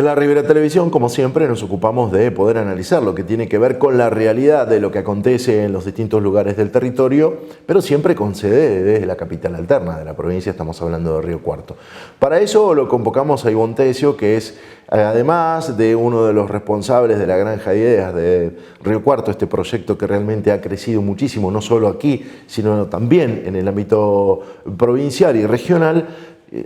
En la Ribera Televisión, como siempre, nos ocupamos de poder analizar lo que tiene que ver con la realidad de lo que acontece en los distintos lugares del territorio, pero siempre con sede desde la capital alterna de la provincia, estamos hablando de Río Cuarto. Para eso lo convocamos a Ivonne Tesio, que es, además de uno de los responsables de la Granja de Ideas de Río Cuarto, este proyecto que realmente ha crecido muchísimo, no solo aquí, sino también en el ámbito provincial y regional.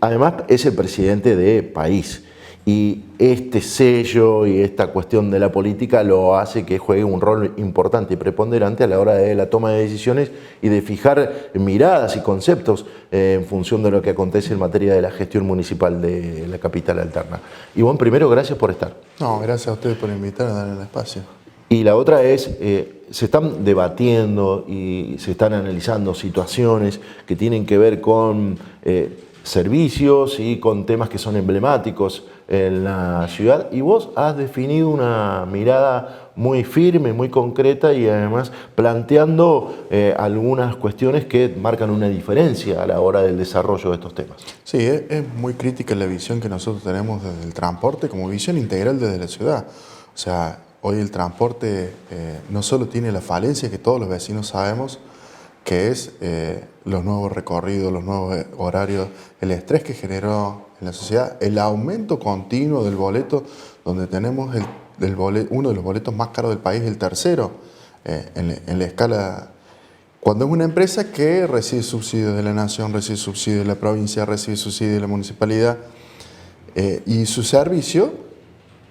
Además es el presidente de País. Y este sello y esta cuestión de la política lo hace que juegue un rol importante y preponderante a la hora de la toma de decisiones y de fijar miradas y conceptos en función de lo que acontece en materia de la gestión municipal de la capital alterna. Ivonne, primero, gracias por estar. No, gracias a ustedes por invitarme a dar el espacio. Y la otra es, se están debatiendo y se están analizando situaciones que tienen que ver con servicios y con temas que son emblemáticos en la ciudad, y vos has definido una mirada muy firme, muy concreta y además planteando algunas cuestiones que marcan una diferencia a la hora del desarrollo de estos temas. Sí, es muy crítica la visión que nosotros tenemos desde el transporte como visión integral desde la ciudad. O sea, hoy el transporte no solo tiene la falencia que todos los vecinos sabemos, que es los nuevos recorridos, los nuevos horarios, el estrés que generó en la sociedad, el aumento continuo del boleto, donde tenemos uno de los boletos más caros del país, el tercero, en la escala. Cuando es una empresa que recibe subsidios de la nación, recibe subsidios de la provincia, recibe subsidios de la municipalidad, y su servicio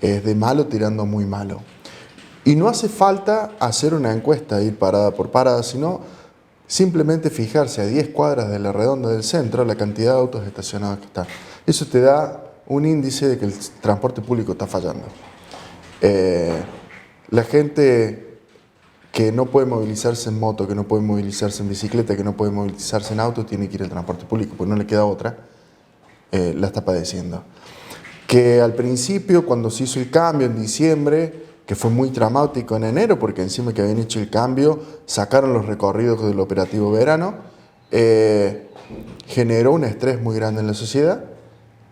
es de malo tirando muy malo. Y no hace falta hacer una encuesta, ir parada por parada, sino simplemente fijarse a 10 cuadras de la redonda del centro la cantidad de autos estacionados que están. Eso te da un índice de que el transporte público está fallando. La gente que no puede movilizarse en moto, que no puede movilizarse en bicicleta, que no puede movilizarse en auto, tiene que ir al transporte público, porque no le queda otra, la está padeciendo. Que al principio, cuando se hizo el cambio en diciembre, que fue muy traumático en enero, porque encima que habían hecho el cambio, sacaron los recorridos del operativo verano, generó un estrés muy grande en la sociedad,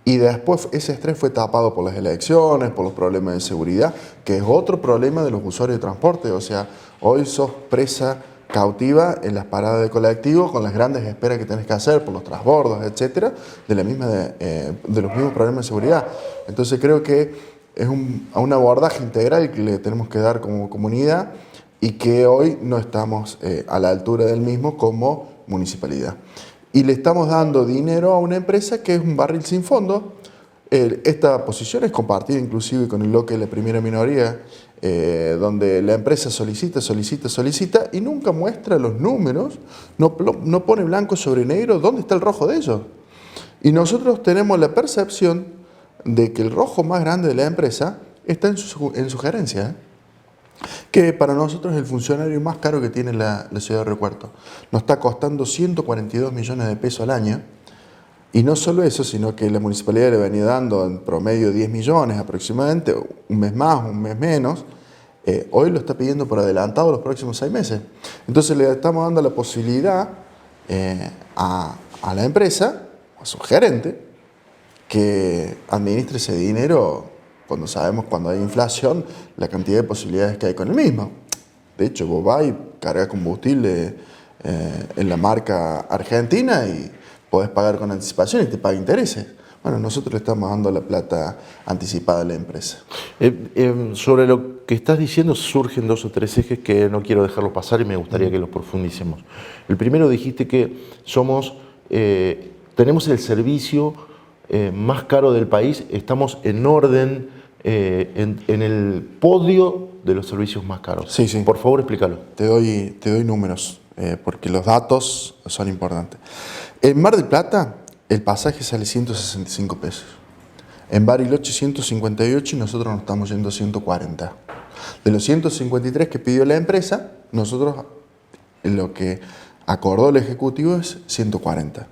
y después ese estrés fue tapado por las elecciones, por los problemas de seguridad, que es otro problema de los usuarios de transporte. O sea, hoy sos presa cautiva en las paradas de colectivo con las grandes esperas que tenés que hacer por los transbordos, etcétera, de los mismos problemas de seguridad. Entonces creo que es un abordaje integral que le tenemos que dar como comunidad y que hoy no estamos a la altura del mismo como municipalidad. Y le estamos dando dinero a una empresa que es un barril sin fondo. Esta posición es compartida inclusive con el bloque de la primera minoría, donde la empresa solicita y nunca muestra los números, no pone blanco sobre negro dónde está el rojo de ellos. Y nosotros tenemos la percepción de que el rojo más grande de la empresa está en su gerencia, que para nosotros es el funcionario más caro que tiene la ciudad de Río Cuarto. Nos está costando 142 millones de pesos al año, y no solo eso, sino que la municipalidad le venía dando en promedio 10 millones aproximadamente, un mes más, un mes menos. Hoy lo está pidiendo por adelantado los próximos 6 meses. Entonces le estamos dando la posibilidad a la empresa, a su gerente, que administre ese dinero cuando sabemos, cuando hay inflación, la cantidad de posibilidades que hay con el mismo. De hecho, vos vas y cargas combustible en la marca argentina y podés pagar con anticipación y te paga intereses. Bueno, nosotros le estamos dando la plata anticipada a la empresa. Sobre lo que estás diciendo surgen 2 o 3 ejes que no quiero dejarlos pasar y me gustaría que los profundicemos. El primero, dijiste que tenemos el servicio más caro del país, estamos en orden en el podio de los servicios más caros. Sí, sí. Por favor, explícalo. Te doy números, porque los datos son importantes. En Mar del Plata, el pasaje sale 165 pesos. En Bariloche 158 y nosotros nos estamos yendo a 140. De los 153 que pidió la empresa, nosotros lo que acordó el Ejecutivo es 140.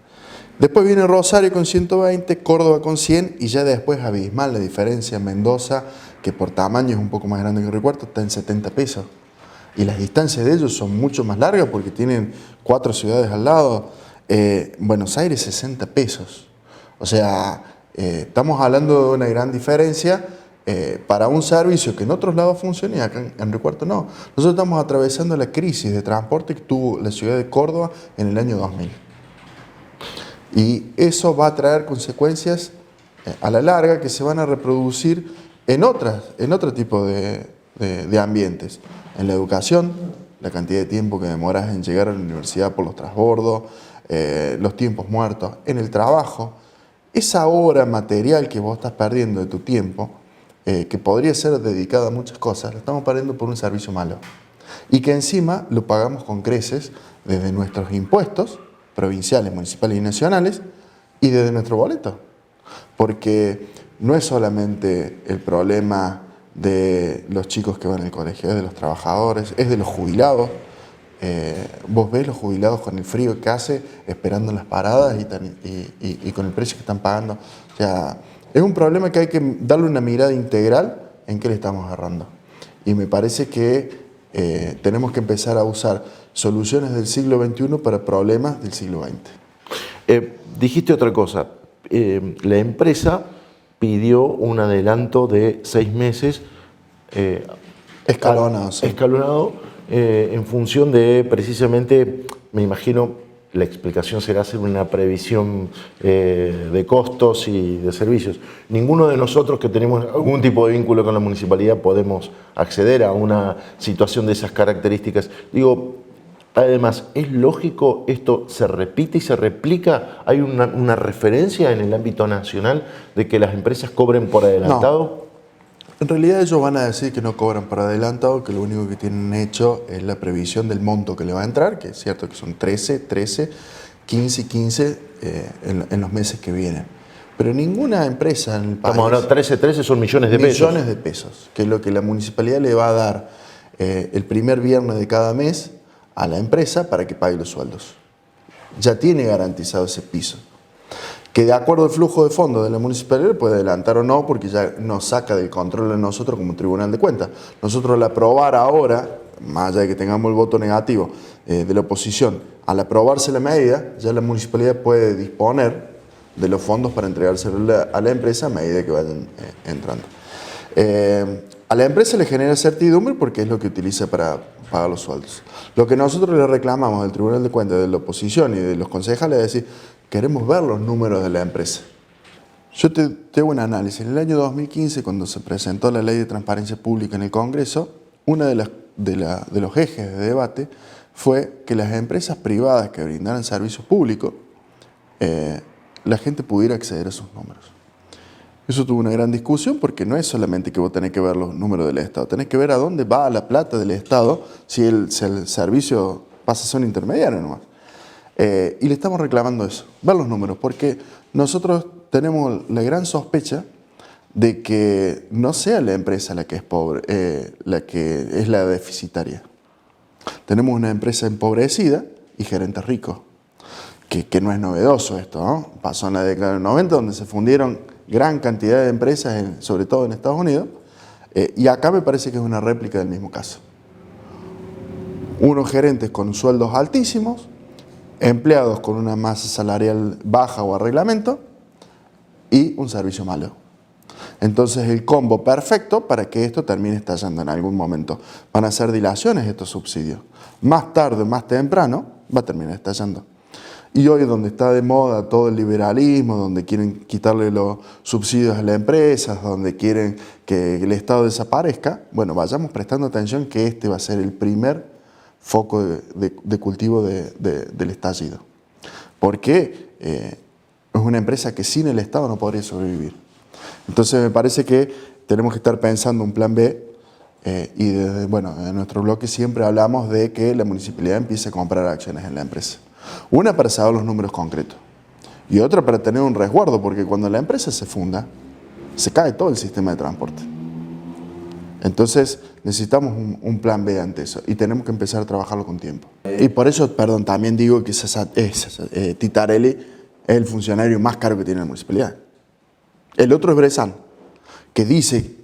Después viene Rosario con 120, Córdoba con 100 y ya después abismal la diferencia. Mendoza, que por tamaño es un poco más grande que Río Cuarto, está en 70 pesos. Y las distancias de ellos son mucho más largas porque tienen 4 ciudades al lado. Buenos Aires 60 pesos. O sea, estamos hablando de una gran diferencia para un servicio que en otros lados funciona y acá en Río Cuarto no. Nosotros estamos atravesando la crisis de transporte que tuvo la ciudad de Córdoba en el año 2000. Y eso va a traer consecuencias a la larga que se van a reproducir en otro tipo de ambientes. En la educación, la cantidad de tiempo que demoras en llegar a la universidad por los transbordos, los tiempos muertos. En el trabajo, esa hora material que vos estás perdiendo de tu tiempo, que podría ser dedicada a muchas cosas, la estamos perdiendo por un servicio malo. Y que encima lo pagamos con creces desde nuestros impuestos provinciales, municipales y nacionales y desde nuestro boleto. Porque no es solamente el problema de los chicos que van al colegio, es de los trabajadores, es de los jubilados. Vos ves los jubilados con el frío que hace, esperando en las paradas y con el precio que están pagando. O sea, es un problema que hay que darle una mirada integral en qué le estamos agarrando. Y me parece que tenemos que empezar a usar soluciones del siglo XXI para problemas del siglo XX. Dijiste otra cosa. La empresa pidió un adelanto de 6 meses Escalonado, sí. escalonado en función de precisamente, me imagino, la explicación será hacer una previsión de costos y de servicios. Ninguno de nosotros que tenemos algún tipo de vínculo con la municipalidad podemos acceder a una situación de esas características. Digo, además, ¿es lógico esto se repite y se replica? ¿Hay una referencia en el ámbito nacional de que las empresas cobren por adelantado? No. En realidad ellos van a decir que no cobran por adelantado, que lo único que tienen hecho es la previsión del monto que le va a entrar, que es cierto que son 13, 15 y 15 en los meses que vienen. Pero ninguna empresa en el país... Estamos hablando, 13 son millones de pesos. Millones de pesos, que es lo que la municipalidad le va a dar el primer viernes de cada mes a la empresa para que pague los sueldos. Ya tiene garantizado ese piso. Que de acuerdo al flujo de fondos de la municipalidad puede adelantar o no, porque ya nos saca del control de nosotros como Tribunal de Cuentas. Nosotros al aprobar ahora, más allá de que tengamos el voto negativo de la oposición, al aprobarse la medida, ya la municipalidad puede disponer de los fondos para entregárselo a la empresa a medida que vayan entrando. A la empresa le genera certidumbre porque es lo que utiliza para pagar los sueldos. Lo que nosotros le reclamamos del Tribunal de Cuentas, de la oposición y de los concejales es decir, queremos ver los números de la empresa. Yo te hago un análisis. En el año 2015, cuando se presentó la Ley de Transparencia Pública en el Congreso, uno de los ejes de debate fue que las empresas privadas que brindaran servicios públicos, la gente pudiera acceder a esos números. Eso tuvo una gran discusión porque no es solamente que vos tenés que ver los números del Estado, tenés que ver a dónde va la plata del Estado si el servicio pasa a ser un intermediario nomás. Y le estamos reclamando eso, ver los números, porque nosotros tenemos la gran sospecha de que no sea la empresa la que es pobre, la que es la deficitaria. Tenemos una empresa empobrecida y gerentes ricos, que no es novedoso esto, ¿no? Pasó en la década del 90 donde se fundieron gran cantidad de empresas, sobre todo en Estados Unidos, y acá me parece que es una réplica del mismo caso. Unos gerentes con sueldos altísimos, empleados con una masa salarial baja o a reglamento y un servicio malo. Entonces el combo perfecto para que esto termine estallando en algún momento. Van a ser dilaciones estos subsidios. Más tarde o más temprano va a terminar estallando. Y hoy donde está de moda todo el liberalismo, donde quieren quitarle los subsidios a las empresas, donde quieren que el Estado desaparezca, bueno, vayamos prestando atención que este va a ser el primer foco de cultivo del estallido. Porque es una empresa que sin el Estado no podría sobrevivir. Entonces me parece que tenemos que estar pensando un plan B y en nuestro bloque siempre hablamos de que la municipalidad empiece a comprar acciones en la empresa. Una para saber los números concretos y otra para tener un resguardo, porque cuando la empresa se funda, se cae todo el sistema de transporte. Entonces necesitamos un plan B ante eso y tenemos que empezar a trabajarlo con tiempo. Y por eso, también digo que Titarelli es el funcionario más caro que tiene la municipalidad. El otro es Bresan, que dice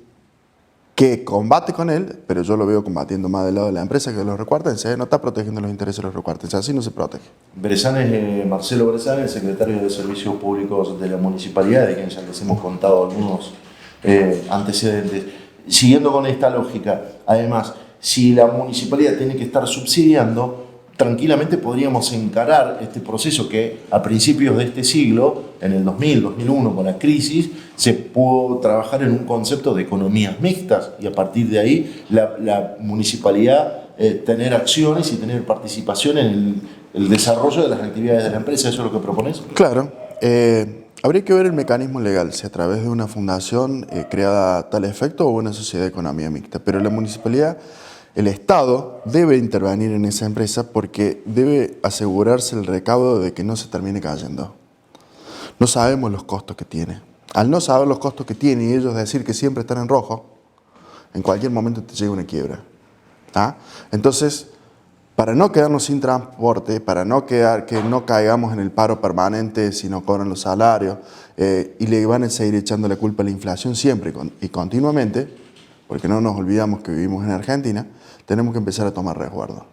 que combate con él, pero yo lo veo combatiendo más del lado de la empresa que de los recuartenses. No está protegiendo los intereses de los recuartenses, así no se protege. Bresan es Marcelo Bresan, el secretario de Servicios Públicos de la Municipalidad, de quien ya les hemos contado algunos antecedentes. Siguiendo con esta lógica, además, si la municipalidad tiene que estar subsidiando, tranquilamente podríamos encarar este proceso que a principios de este siglo, en el 2000, 2001, con la crisis, se pudo trabajar en un concepto de economías mixtas y a partir de ahí la municipalidad tener acciones y tener participación en el desarrollo de las actividades de la empresa. ¿Eso es lo que propones? Claro. Habría que ver el mecanismo legal, si a través de una fundación creada a tal efecto o una sociedad de economía mixta. Pero la municipalidad, el Estado, debe intervenir en esa empresa porque debe asegurarse el recaudo de que no se termine cayendo. No sabemos los costos que tiene. Al no saber los costos que tiene y ellos decir que siempre están en rojo, en cualquier momento te llega una quiebra. ¿Ah? Entonces, para no quedarnos sin transporte, para que no caigamos en el paro permanente si no cobran los salarios, y le van a seguir echando la culpa a la inflación siempre y continuamente, porque no nos olvidamos que vivimos en Argentina, tenemos que empezar a tomar resguardo.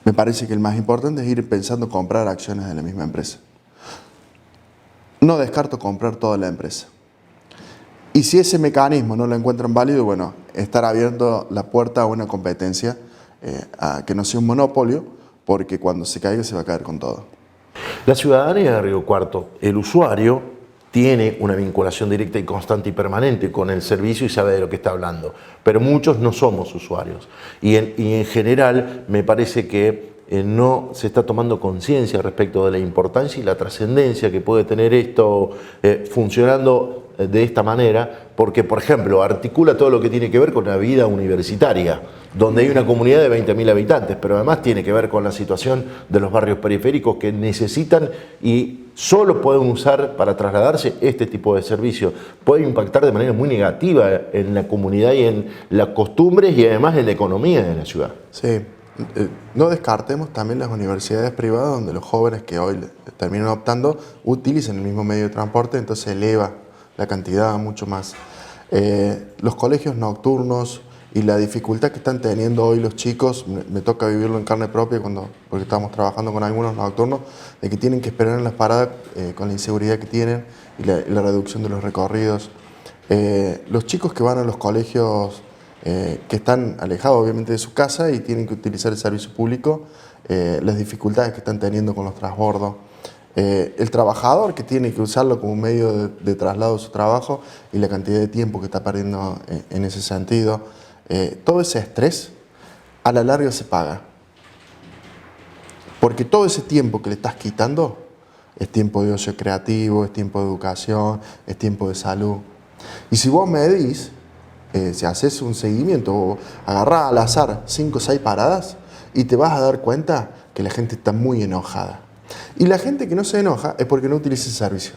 Me parece que el más importante es ir pensando comprar acciones de la misma empresa. No descarto comprar toda la empresa. Y si ese mecanismo no lo encuentran válido, bueno, estar abierto la puerta a una competencia, a que no sea un monopolio, porque cuando se caiga se va a caer con todo. La ciudadanía de Río Cuarto, el usuario, tiene una vinculación directa y constante y permanente con el servicio y sabe de lo que está hablando, pero muchos no somos usuarios. Y en general me parece que no se está tomando conciencia respecto de la importancia y la trascendencia que puede tener esto funcionando de esta manera, porque, por ejemplo, articula todo lo que tiene que ver con la vida universitaria, donde hay una comunidad de 20.000 habitantes, pero además tiene que ver con la situación de los barrios periféricos que necesitan y solo pueden usar para trasladarse este tipo de servicio. Puede impactar de manera muy negativa en la comunidad y en las costumbres y además en la economía de la ciudad. Sí. No descartemos también las universidades privadas donde los jóvenes que hoy terminan optando utilizan el mismo medio de transporte, entonces eleva la cantidad mucho más. Los colegios nocturnos y la dificultad que están teniendo hoy los chicos, me toca vivirlo en carne propia porque estamos trabajando con algunos nocturnos, de que tienen que esperar en las paradas con la inseguridad que tienen y la reducción de los recorridos. Los chicos que van a los colegios que están alejados obviamente de su casa y tienen que utilizar el servicio público, las dificultades que están teniendo con los transbordos, el trabajador que tiene que usarlo como un medio de traslado de su trabajo y la cantidad de tiempo que está perdiendo en ese sentido, todo ese estrés a la larga se paga, porque todo ese tiempo que le estás quitando es tiempo de ocio creativo, es tiempo de educación, es tiempo de salud. Y si vos medís, si haces un seguimiento o agarrás al azar 5 o 6 paradas y te vas a dar cuenta que la gente está muy enojada. Y la gente que no se enoja es porque no utiliza el servicio.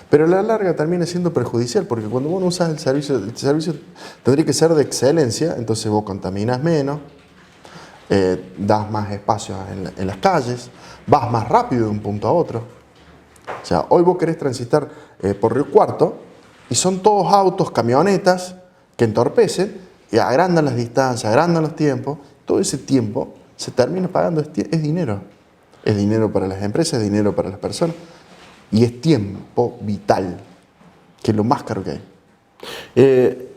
Pero a la larga termina siendo perjudicial porque cuando vos no usas el servicio tendría que ser de excelencia, entonces vos contaminas menos, das más espacio en las calles, vas más rápido de un punto a otro. O sea, hoy vos querés transitar por Río Cuarto y son todos autos, camionetas, que entorpecen y agrandan las distancias, agrandan los tiempos. Todo ese tiempo se termina pagando, es dinero. Es dinero para las empresas, es dinero para las personas y es tiempo vital, que es lo más caro que hay.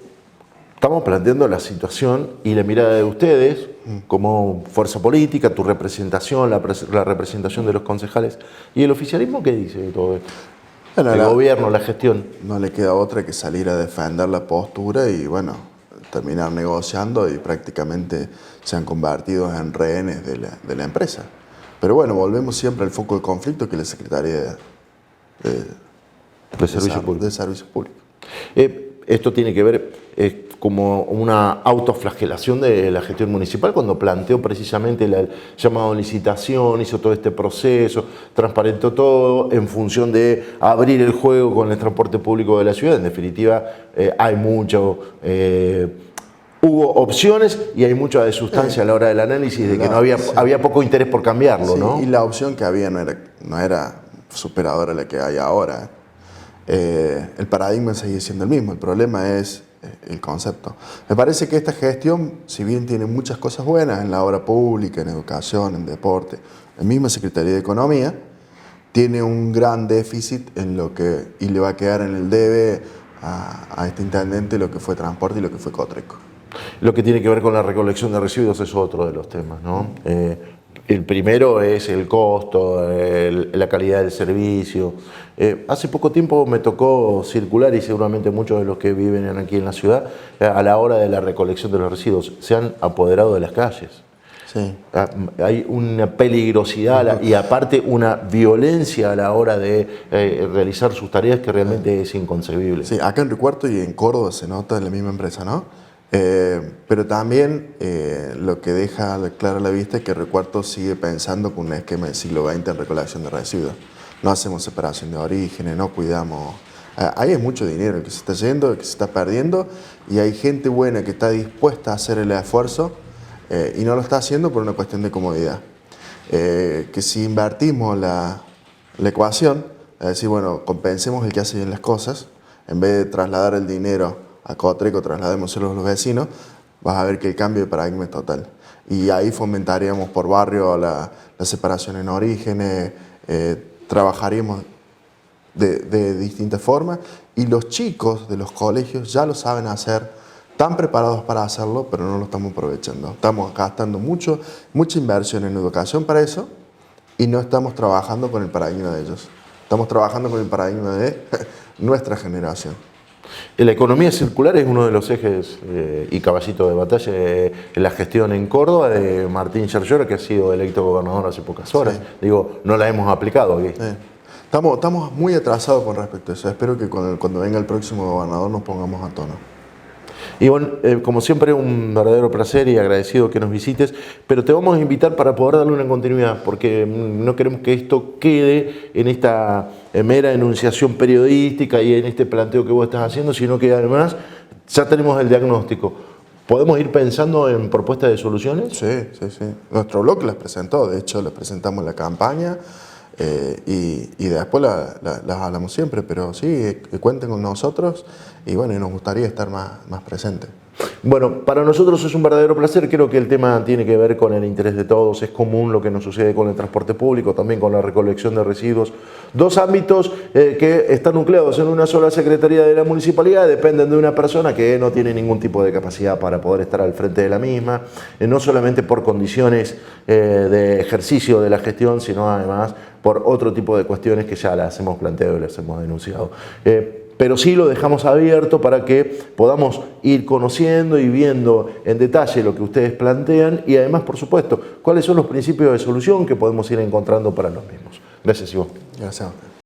Estamos planteando la situación y la mirada de ustedes como fuerza política, tu representación, la representación de los concejales. ¿Y el oficialismo qué dice de todo esto? El gobierno, la gestión. No le queda otra que salir a defender la postura y, bueno, terminar negociando y prácticamente se han convertido en rehenes de la empresa. Pero bueno, volvemos siempre al foco de conflicto que es la Secretaría de Servicios Públicos. Esto tiene que ver como una autoflagelación de la gestión municipal cuando planteó precisamente el llamado a licitación, hizo todo este proceso, transparentó todo en función de abrir el juego con el transporte público de la ciudad. En definitiva, hay mucho... hubo opciones y hay mucha de sustancia a la hora del análisis de que no había poco interés por cambiarlo, sí, ¿no? Y la opción que había no era superadora a la que hay ahora. El paradigma sigue siendo el mismo, el problema es el concepto. Me parece que esta gestión, si bien tiene muchas cosas buenas en la obra pública, en educación, en deporte, la misma Secretaría de Economía, tiene un gran déficit y le va a quedar en el debe a este intendente lo que fue transporte y lo que fue Cotreco. Lo que tiene que ver con la recolección de residuos es otro de los temas, ¿no? El primero es el costo, la calidad del servicio. Hace poco tiempo me tocó circular, y seguramente muchos de los que viven aquí en la ciudad, a la hora de la recolección de los residuos, se han apoderado de las calles. Sí. Hay una peligrosidad y aparte una violencia a la hora de realizar sus tareas que realmente es inconcebible. Sí, acá en Recuarto y en Córdoba se nota en la misma empresa, ¿no? Pero también lo que deja clara la vista es que Recuarto sigue pensando con un esquema del siglo XX en recolección de residuos. No hacemos separación de orígenes, no cuidamos. Ahí hay mucho dinero que se está yendo, que se está perdiendo, y hay gente buena que está dispuesta a hacer el esfuerzo y no lo está haciendo por una cuestión de comodidad. Que si invertimos la ecuación, es decir, bueno, compensemos el que hace bien las cosas, en vez de trasladar el dinero a Cotreco, trasladémoselo a los vecinos, vas a ver que el cambio de paradigma es total. Y ahí fomentaríamos por barrio la separación en orígenes, trabajaríamos de distintas formas, y los chicos de los colegios ya lo saben hacer, están preparados para hacerlo, pero no lo estamos aprovechando. Estamos gastando mucha inversión en educación para eso, y no estamos trabajando con el paradigma de ellos. Estamos trabajando con el paradigma de nuestra generación. La economía circular es uno de los ejes y caballito de batalla en la gestión en Córdoba de Martín Sciarciora, que ha sido electo gobernador hace pocas horas. Sí. Digo, no la hemos aplicado aquí. Sí. Estamos muy atrasados con respecto a eso. Espero que cuando venga el próximo gobernador nos pongamos a tono. Y bueno, como siempre, un verdadero placer y agradecido que nos visites, pero te vamos a invitar para poder darle una continuidad, porque no queremos que esto quede en esta mera enunciación periodística y en este planteo que vos estás haciendo, sino que además ya tenemos el diagnóstico. ¿Podemos ir pensando en propuestas de soluciones? Sí. Nuestro bloque las presentó, de hecho las presentamos en la campaña. Y después las hablamos siempre, pero sí, que cuenten con nosotros, y bueno, y nos gustaría estar más presentes. Bueno, para nosotros es un verdadero placer. Creo que el tema tiene que ver con el interés de todos. Es común lo que nos sucede con el transporte público, también con la recolección de residuos. Dos ámbitos que están nucleados en una sola secretaría de la municipalidad, dependen de una persona que no tiene ningún tipo de capacidad para poder estar al frente de la misma, no solamente por condiciones de ejercicio de la gestión, sino además por otro tipo de cuestiones que ya las hemos planteado y las hemos denunciado. Pero sí lo dejamos abierto para que podamos ir conociendo y viendo en detalle lo que ustedes plantean, y además, por supuesto, cuáles son los principios de solución que podemos ir encontrando para los mismos. Gracias, Iván. Gracias.